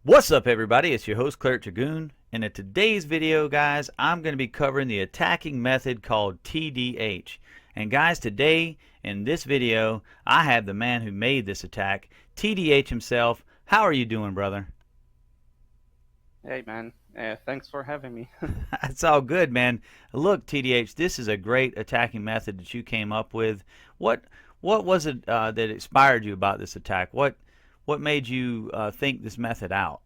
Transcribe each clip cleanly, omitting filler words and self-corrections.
What's up, everybody? It's your host, CLERICDRAGOON, and in today's video, guys, I'm going to be covering the attacking method called TDH. And guys, today in this video, I have the man who made this attack, TDH himself. How are you doing, brother? Hey man, thanks for having me. It's all good, man. Look, TDH, this is a great attacking method that you came up with. What what was it that inspired you about this attack? What made you think this method out?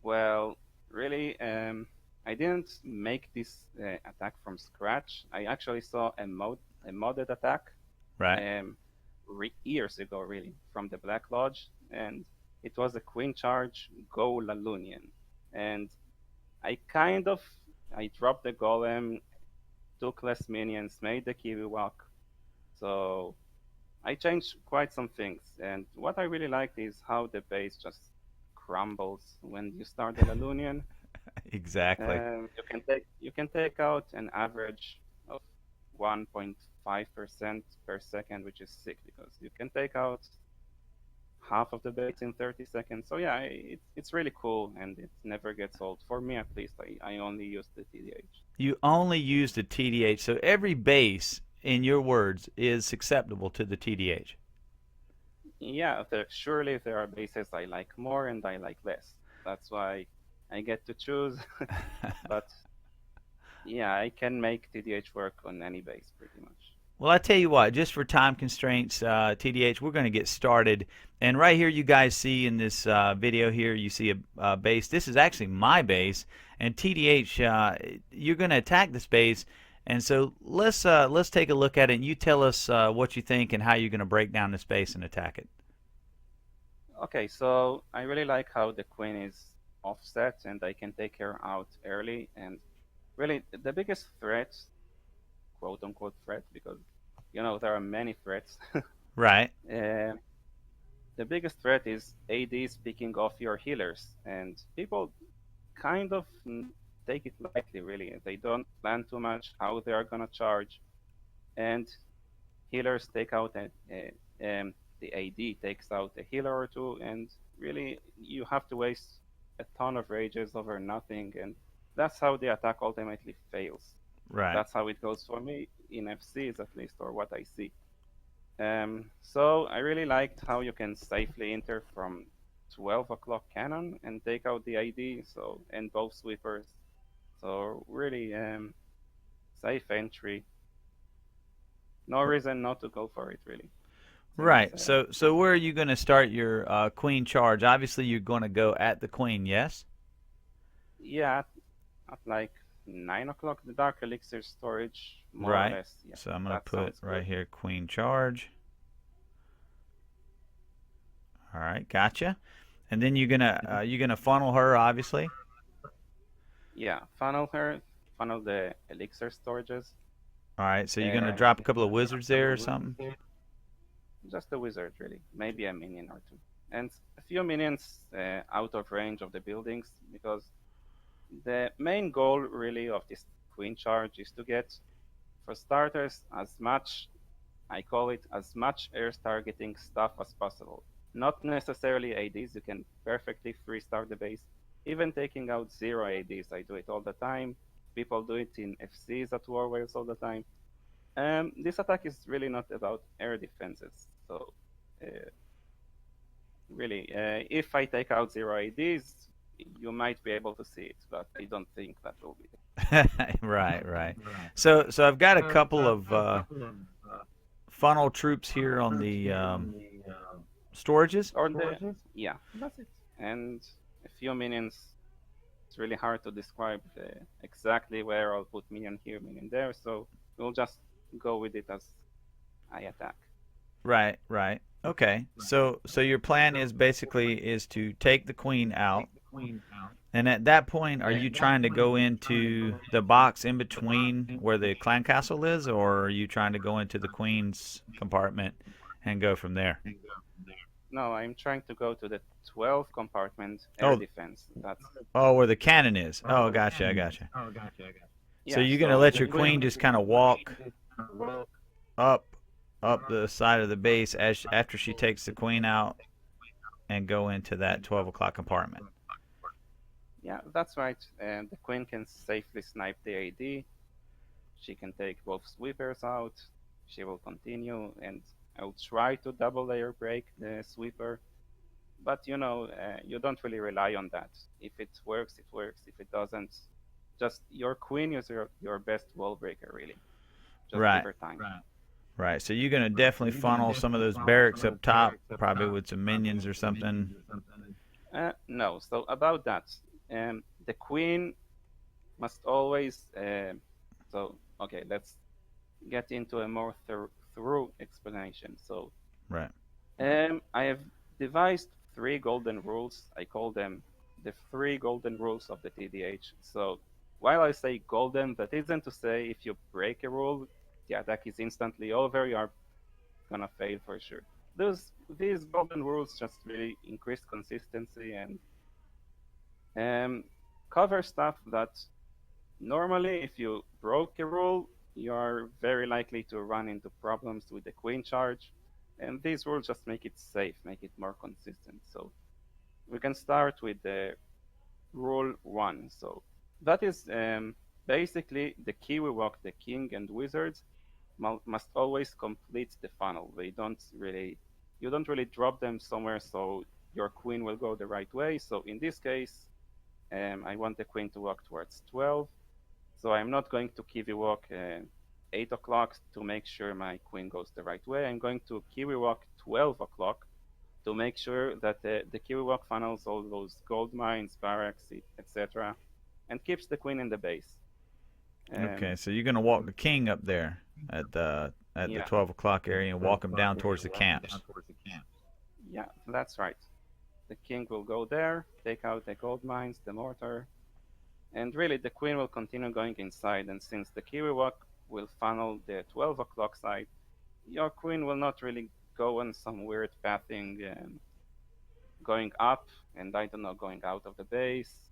Well, really, I didn't make this attack from scratch. I actually saw a modded attack Right. um, years ago, really, from the Black Lodge, and it was a Queen Charge Go Lalunian, and I dropped the Golem, took less minions, made the Kiwi walk, so I changed quite some things, and what I really liked is how the base just crumbles when you start the Lalunian. Exactly. You can take out an average of 1.5% per second, which is sick because you can take out half of the base in 30 seconds. So yeah, it's really cool and it never gets old. For me at least, I only use the TDH. You only use the TDH, so every base, in your words, is acceptable to the TDH. Yeah, surely there are bases I like more and I like less. That's why I get to choose. But yeah, I can make TDH work on any base pretty much. Well, I tell you what, just for time constraints, TDH, we're going to get started. And right here, you guys see in this video here, you see a base. This is actually my base, and TDH, you're going to attack this base. And so let's take a look at it, and you tell us what you think and how you're going to break down this base and attack it. Okay, so I really like how the queen is offset and I can take her out early. And really, the biggest threat, quote unquote threat, because there are many threats. Right. uh, the biggest threat is ADs picking off your healers, and people kind of take it lightly. Really, they don't plan too much how they are gonna charge, and healers take out the AD takes out a healer or two, and really you have to waste a ton of rages over nothing, and that's how the attack ultimately fails. Right. That's how it goes for me in FCs at least, or what I see. So I really liked how you can safely enter from 12 o'clock cannon and take out the ID, and both sweepers. So really safe entry. No reason not to go for it really, since Right. So where are you going to start your queen charge? Obviously, you're going to go at the queen, yes? yeah, at like 9 o'clock, the Dark Elixir storage, more or Right. less. Yeah, So I'm going to that put sounds right good. here queen charge. All right, gotcha. And then you're gonna funnel her, obviously. Yeah, funnel the Elixir storages. All right, so you're gonna Uh, drop a couple of wizards there or something. just a wizard, really. Maybe a minion or two. And a few minions out of range of the buildings, because the main goal, really, of this Queen Charge is to get, for starters, I call it, as much air targeting stuff as possible. Not necessarily ADs, you can perfectly free start the base. Even taking out zero ADs, I do it all the time. People do it in FCs at War Whales all the time. This attack is really not about air defenses. So, uh, really, if I take out zero ADs, you might be able to see it, but I don't think that will be Right, right. So I've got a couple of funnel troops here on the storages. or yeah, that's it. And a few minions. It's really hard to describe exactly where I'll put minion here, minion there. So we'll just go with it as I attack. Right, right. Okay. So your plan is basically is to take the queen out. And at that point, are you trying to go into the box in between where the clan castle is, or are you trying to go into the queen's compartment and go from there? No, I'm trying to go to the 12 compartment air Oh, defense. That's oh, where the cannon is. Oh, gotcha, I gotcha. So yeah. you're gonna So let the your queen, queen just kind of walk up, up the side of the base as after she takes the queen out, and go into that 12 o'clock compartment. Yeah, that's right. And the queen can safely snipe the AD. She can take both sweepers out. She will continue, and I'll try to double layer break the sweeper. But you don't really rely on that. If it works, it works. If it doesn't, just your queen is your best wall breaker, really. Just give Right. her time. Right. So you're going to definitely funnel some of those barracks up top, probably with some minions or something. No. So about that, the queen must always. So okay, let's get into a more thorough explanation. So Right. I have devised three golden rules. I call them the three golden rules of the TDH. So while I say golden, that isn't to say if you break a rule, the attack is instantly over. You are gonna fail for sure. These golden rules just really increase consistency and cover stuff that normally, if you broke a rule, you are very likely to run into problems with the queen charge. And these rules just make it safe, make it more consistent. So we can start with the rule 1. So that is basically the Kiwi walk, the king and wizards must always complete the funnel. You don't really drop them somewhere so your queen will go the right way. So in this case, I want the queen to walk towards 12. So I'm not going to Kiwi walk 8 o'clock to make sure my queen goes the right way. I'm going to Kiwi walk 12 o'clock to make sure that the Kiwi walk funnels all those gold mines, barracks, etc., and keeps the queen in the base. Okay, so you're going to walk the king up there at the 12 o'clock area and walk him down towards the camps. Yeah, that's right. The king will go there, take out the gold mines, the mortar, and really the queen will continue going inside. And since the Kiwi walk will funnel the 12 o'clock side, your queen will not really go on some weird pathing, going up, and I don't know, going out of the base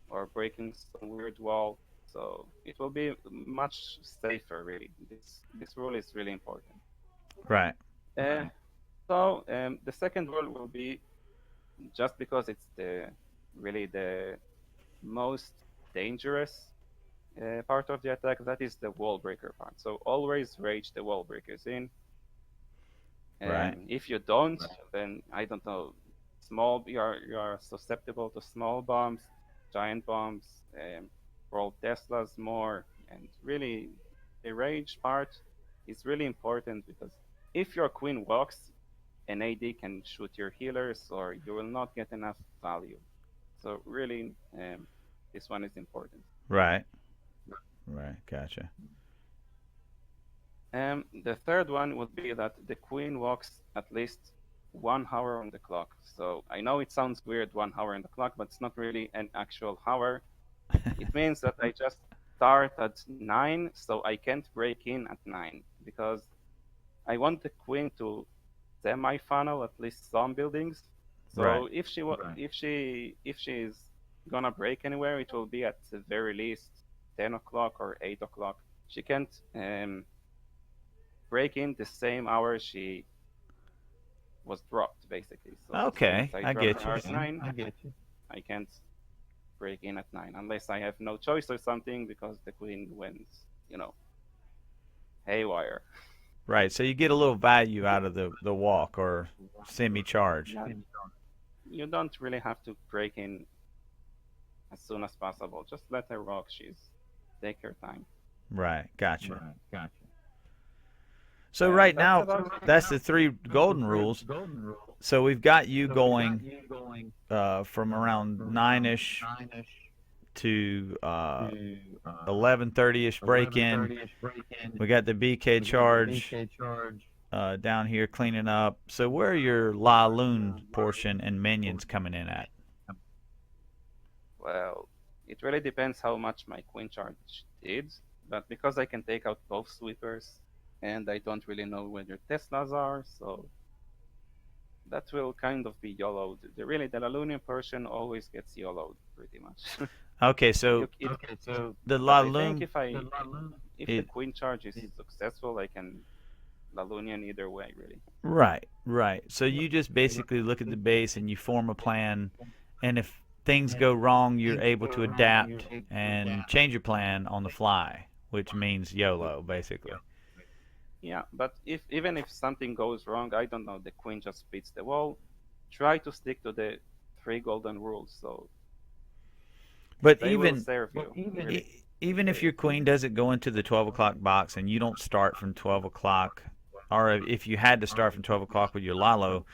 or breaking some weird wall. So it will be much safer, really. This rule is really important. Right. So the second rule will be, just because it's really the most dangerous part of the attack, that is the wall breaker part. So always rage the wall breakers in. Right. If you don't, then I don't know. You are susceptible to small bombs, giant bombs, roll Teslas more, and really the rage part is really important because if your queen walks, an AD can shoot your healers, or you will not get enough value. So really, this one is important. Right. Right. Gotcha. The third one would be that the queen walks at least 1 hour on the clock. So I know it sounds weird, 1 hour on the clock, but it's not really an actual hour. It means that I just start at 9, so I can't break in at 9 because I want the queen to semi-funnel at least some buildings. So Right. if she is gonna break anywhere, it will be at the very least 10 o'clock or 8 o'clock. She can't break in the same hour she was dropped, basically. So Okay, since I get you. at 9, I can't break in at 9 unless I have no choice or something because the queen went, haywire. Right. So you get a little value out of the walk or semi-charge. Yeah, you don't really have to break in as soon as possible. Just let her walk. Take her time. Right. Gotcha. So right now, that's the three golden rules. So we've got you going from around 9-ish to 11:30-ish break-in. We got the BK charge down here cleaning up. So where are your La Lune portion and minions coming in at? Well, it really depends how much my queen charge did, but because I can take out both sweepers, and I don't really know where your Teslas are, so that will kind of be YOLO'd. The La Lune portion always gets YOLO'd, pretty much. Okay, so the La But I think Lune, if the queen charge is successful, I can Lalunian either way, really. Right, right. So you just basically look at the base and you form a plan, and if things go wrong, you're able to adapt and change your plan on the fly, which means YOLO, basically. Yeah, but if even if something goes wrong, I don't know, the queen just beats the wall. Try to stick to the three golden rules, so But they will serve you, really. even if your queen doesn't go into the 12 o'clock box and you don't start from 12 o'clock, or if you had to start from 12 o'clock with your Lalo,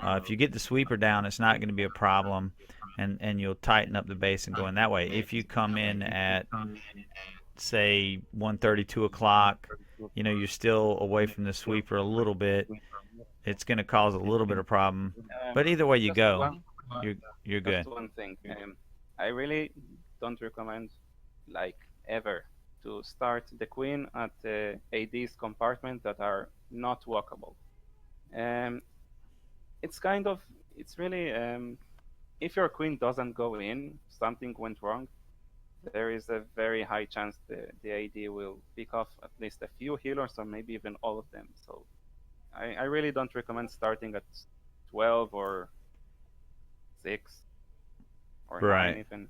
if you get the sweeper down, it's not going to be a problem, and you'll tighten up the base and go in that way. If you come in at say 1:30, 2 o'clock, you're still away from the sweeper a little bit. It's going to cause a little bit of problem, but either way you Just go, one, you're you're just good. one thing. I really don't recommend, like ever, to start the queen at AD's compartment that are not walkable. Um, it's kind of, it's really, if your queen doesn't go in, something went wrong. There is a very high chance the AD will pick off at least a few healers or maybe even all of them. So I really don't recommend starting at 12 or 6 or 9 Right. even.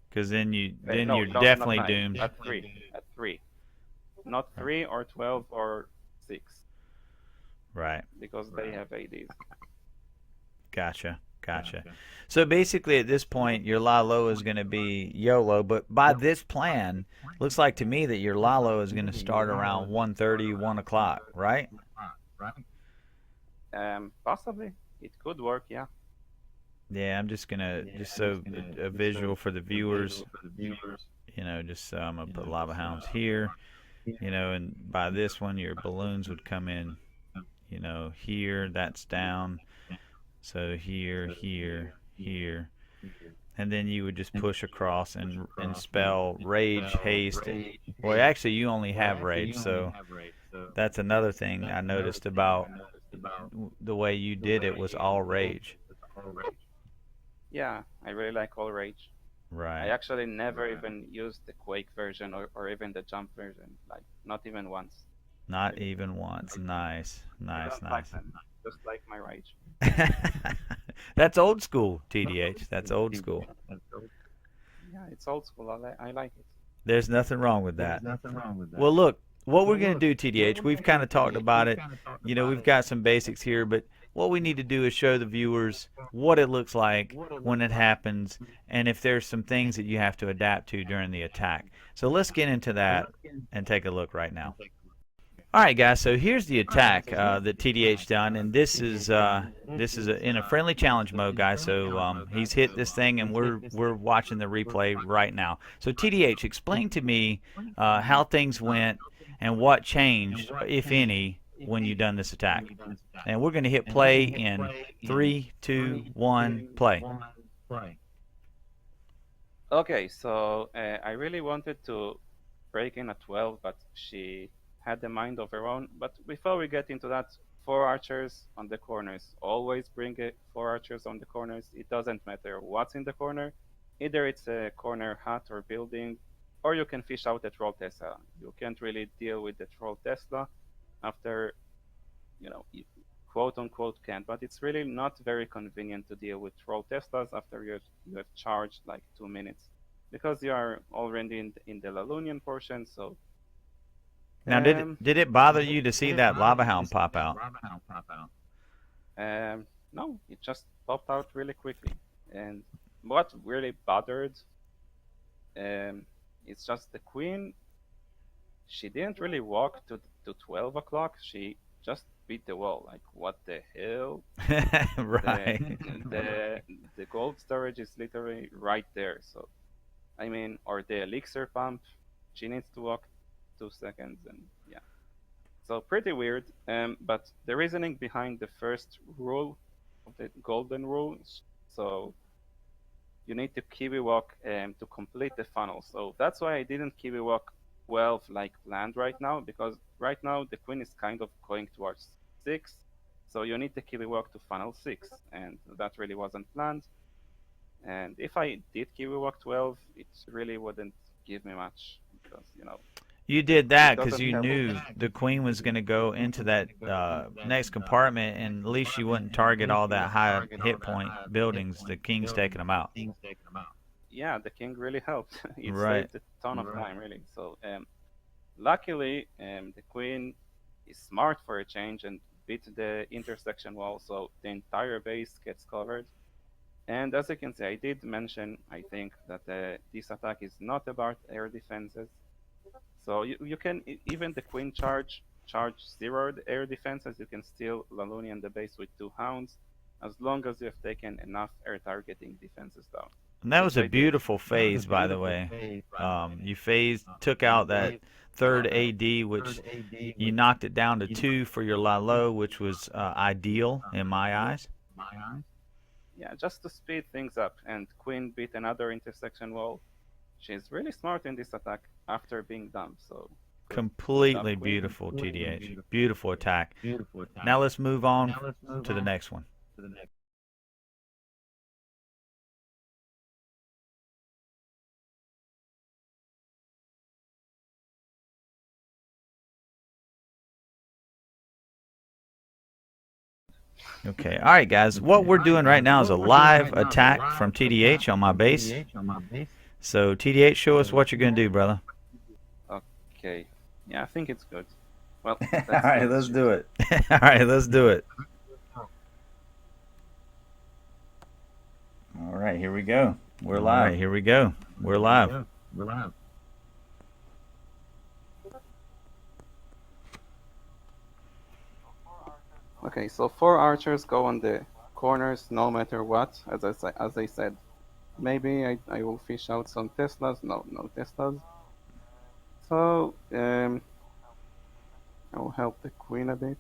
Because then No, you're no, not definitely 9. doomed. At 3. At 3. Not 3 or 12 or 6 Right. because they have ADs. Gotcha. Gotcha. So basically, at this point, your Lalo is going to be YOLO, but by this plan, looks like to me that your Lalo is going to start around 1:30, 1 o'clock, right? Possibly. It could work, yeah. Yeah, I'm just gonna just so a visual for the viewers, just I'm gonna put lava hounds here, and by this one your balloons would come in, here, that's down, so here, here, here, and then you would just push across and spell rage, haste. Well, actually, you only have rage, so that's another thing I noticed about the way you did it was all rage. Yeah, I really like All Rage. I Right. actually never even used the Quake version or even the Jump version, like not even once, Not really. even once. Nice, I nice, don't like nice. them, just like my Rage. That's old school, TDH. That's old school. Yeah, it's old school. I like it. There's nothing wrong with that. Well, look, what we're going to do, TDH, we've kind of talked about it. We've got some basics here, but what we need to do is show the viewers what it looks like when it happens and if there's some things that you have to adapt to during the attack. So let's get into that and take a look right now. All right, guys. So here's the attack that TDH done, and this is in a friendly challenge mode, guys. So he's hit this thing, and we're watching the replay right now. So TDH, explain to me how things went and what changed, if any, when you done this attack. And we're going to hit play in 3, 2, 1, play. Okay, so I really wanted to break in at 12, but she had the mind of her own. But before we get into that, 4 archers on the corners. Always bring 4 archers on the corners. It doesn't matter what's in the corner. Either it's a corner hut or building, or you can fish out a troll Tesla. You can't really deal with the troll Tesla after, you quote unquote can't, but it's really not very convenient to deal with troll Teslas after you have charged like 2 minutes because you are already in the Lalunian portion. So Now, did it, um, did it bother you to see that lava hound pop out? no, it just popped out really quickly. And what really bothered, um, it's just the queen. She didn't really walk to 12 o'clock. She just beat the wall. Like, what the hell? The Right. the the gold storage is literally right there. So I mean, or the elixir pump, she needs to walk 2 seconds, and yeah. So pretty weird. But the reasoning behind the first rule of the golden rule, so you need to Kiwi walk to complete the funnel. So that's why I didn't Kiwi walk 12 like planned right now, because right now the queen is kind of going towards 6. So you need to Kiwi walk to funnel 6, and that really wasn't planned. And if I did Kiwi walk 12, it really wouldn't give me much because. You did that because doesn't you help. knew the queen was going to go into that next compartment, and at least you wouldn't target all that high hit point buildings. The king's taking them out. Yeah, the king really helped. It Right. saved a ton of time, really. So luckily, the queen is smart for a change and beat the intersection wall, so the entire base gets covered. And as you can see, I did mention, I think, that this attack is not about air defenses. So you can, even the queen charge zero the air defenses, you can still Lalunian the base with 2 hounds, as long as you have taken enough air targeting defenses down. And that was Which a I did. beautiful phase, by the way. You phased, took out that third AD, which you knocked it down to 2 for your Lalo, which was ideal in my eyes. Yeah, just to speed things up, and queen beat another intersection wall. She's really smart in this attack after being dumb, so good Completely job, queen. beautiful, TDH. Beautiful attack. Now let's move on to the next one. Okay, all right, guys. What we're doing right now is a live attack from TDH on my base. So, TDH, show us what you're going to do, brother. Okay, yeah, I think it's good. Well, All right, let's do it. All right, let's do it. All right, here we go. We're All live. right, here we go. We're live. Okay, so 4 archers go on the corners no matter what. As I said, maybe I will fish out some Teslas. No Teslas. So I will help the queen a bit.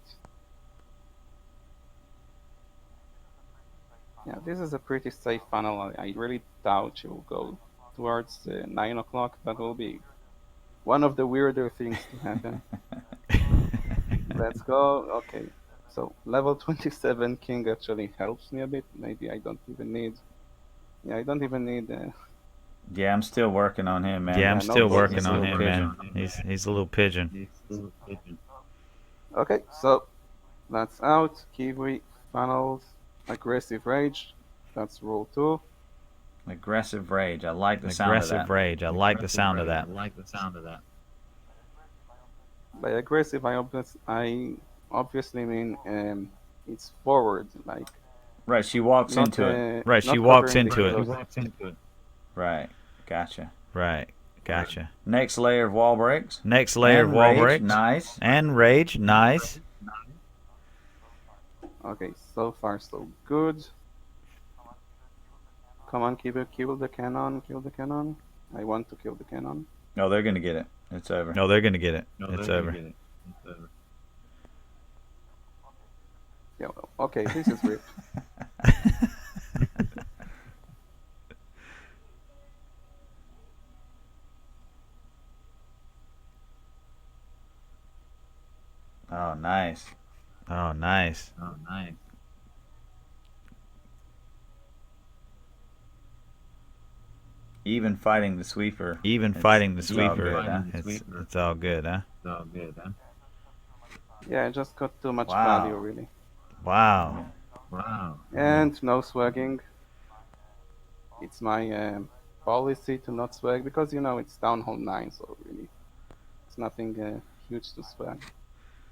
Yeah, this is a pretty safe funnel. I really doubt she will go towards 9 o'clock. That will be one of the weirder things to happen. Let's go. Okay. So level 27 king actually helps me a bit. Maybe I don't even need. Yeah, I don't even need. Yeah, I'm still working on him, man. Yeah, I'm no still problem. working He's a on little him, man. He's a little pigeon. Okay, so that's out. Kiwi funnels aggressive rage. That's rule 2. Aggressive rage. I like the sound of that. Aggressive rage. I like the sound of that. By aggressive, I obviously mean it's forward, like. Right, she walks Not, into it. Right, not she walks covering the into it. close. Right, gotcha. Right, gotcha. Next layer of wall breaks. Next layer of And wall rage, breaks. Nice. And rage, nice. Okay, so far so good. Come on, kill the cannon, kill the cannon. I want to kill the cannon. No, they're gonna get it. It's over. No, they're gonna get it. It's over. Yeah, well, okay, this is weird. Oh, nice. Oh, nice. Even fighting the sweeper. Even fighting the it's all sweeper. good, huh? It's all good, huh? Yeah, I just got too much Wow. value, really. Wow. And no swagging. It's my policy to not swag because, it's down hole 9, so really it's nothing huge to swag.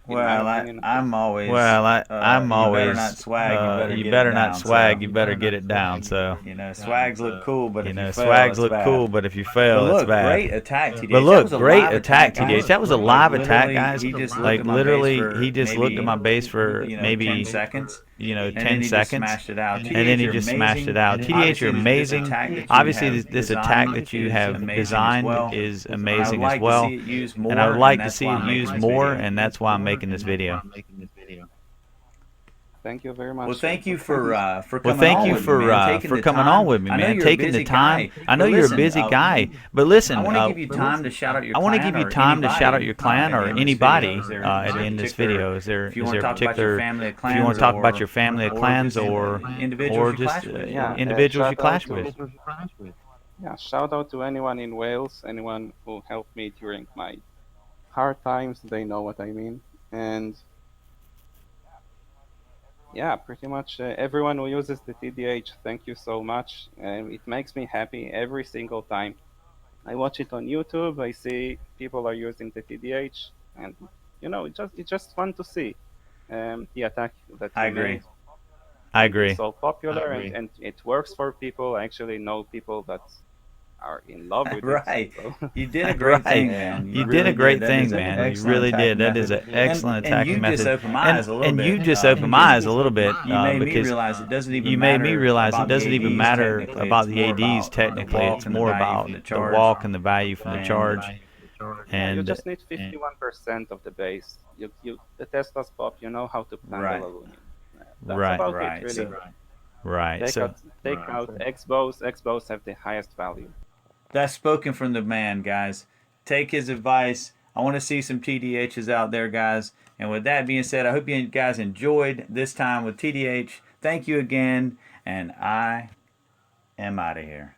In my Well, opinion, I'm always. Well, I'm you always. better not swag. You better not swag. So, You better get it down. So. swags look cool, but if you fail, swags it's look bad. cool, but if you fail, But look, it's bad. great attack, TDH. But That look, was a great live attack, guys. TDH. That was a live attack, guys. He just Like looked at my literally, base for he just looked at my base for maybe 10 seconds. you 10 10 seconds, smashed it out. and then he TDH, just you're smashed it out. amazing. TDH, you're Obviously, amazing. this Obviously, attack this that attack you that you have have designed designed is amazing as well, and I would like to see it used more, and that's why I'm making this video. Thank you very much. Well, thank you for coming Well, thank on you with me, man. for coming on with me, I know man. you're a Taking the busy time. guy, I know but you're a listen, busy guy, but listen. I want to give you time to shout out your I want to clan give you or time to shout out anybody, your clan or at the end of this anybody video. Is there at the a end of this particular- video. Is there if you is want there to a talk about particular your family of if you want to talk about your family of clans just or individuals you just clash with? individuals you shout clash out to- with? Yeah, shout out to anyone in Wales, anyone who helped me during my hard times, they know what I mean. And yeah, pretty much everyone who uses the TDH, thank you so much. It makes me happy every single time. I watch it on YouTube. I see people are using the TDH, and it's just fun to see the attack that I you agree. made. I And it's agree. so popular, I agree. and it works for people. I actually know people that are in love with Right. it. So You did a great thing, Right. man. You did really a great That is thing, an man. You excellent really did. attacking That is method. an excellent And you attacking just method. opened my eyes a little And bit. you just opened my eyes a little bit You made me because realize it doesn't even you made me matter realize it about the doesn't even ADs matter technically. about It's the more ADs about technically. the walk It's and the more value about from the the charge. walk and the value from the And charge. yeah, you And just need 51% of the base. The Tesla's pop. You know how to plan Right. the Lagunian. That's Right. about Right. it, really. So right. So Take out X-bows. X-bows have the highest value. that's spoken from the man, guys. Take his advice. I want to see some TDHs out there, guys. And with that being said, I hope you guys enjoyed this time with TDH. Thank you again, and I am out of here.